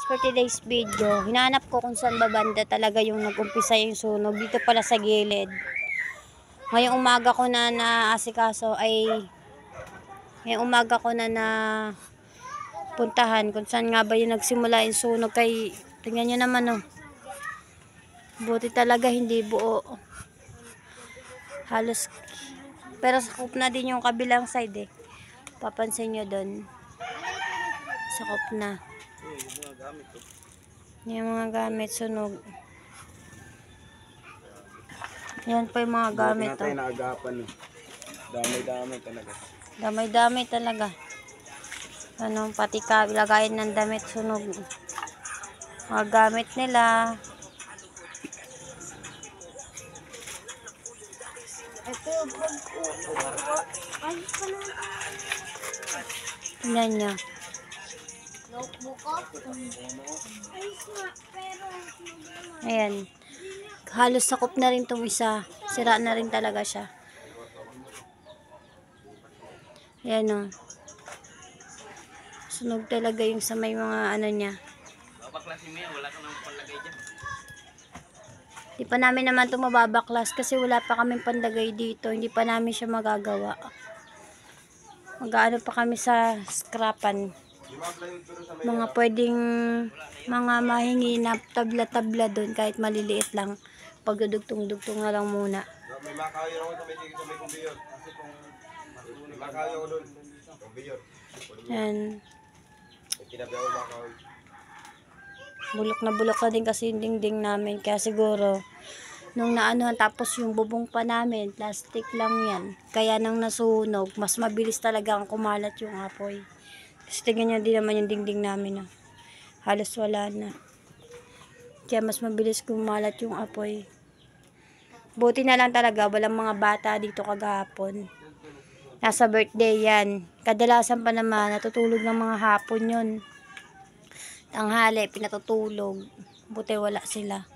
For today's video, hinanap ko kung saan babanda talaga yung nag-umpisa yung sunog. Dito pala sa gilid. Ngayong umaga ko na naasikaso ay ngayong umaga ko na puntahan kung saan nga ba yung nagsimula yung sunog. Kay tingnan nyo naman oh. Buti talaga hindi buo. Halos pero sakop na din yung kabilang side eh. Papansin nyo doon. Sakop na. Yung mga gamit sunog. Yan pa yung mga gamit to. Damay-damay talaga. Damay-damay talaga. Ano, pati lagayin ng damit sunog. Mga gamit nila. Ito, ayos pa na. Tingnan nyo. Notebook ko. Ayos nga, pero Ayan. Halos sakop na rin itong isa. Sira na rin talaga siya. Ayan o. Sunog talaga yung sa may mga ano niya. Di pa namin naman ito mababaklas kasi wala pa kaming panlagay dito. Hindi pa namin siya magagawa. Mag-aano pa kami sa scrapan. Mga pwedeng mga mahingi na tabla-tabla doon kahit maliliit lang. Pagdudugtong-dugtong na lang muna. May makayo ako sa may kumbiyor. Kasi kung may makayo ako doon, kumbiyor. Yan. Kinabi ako makayo. Bulok na din kasi yung dingding namin. Kaya siguro, nung naano, tapos yung bubong pa namin, plastic lang yan. Kaya nang nasunog, mas mabilis talaga ang kumalat yung apoy. Kasi tingnan nyo din naman yung dingding namin. Oh. Halos wala na. Kaya mas mabilis kumalat yung apoy. Buti na lang talaga, walang mga bata dito kagahapon. Nasa birthday yan. Kadalasan pa naman, natutulog ng mga hapon yun. Tanghali, pinatutulog. Buti wala sila.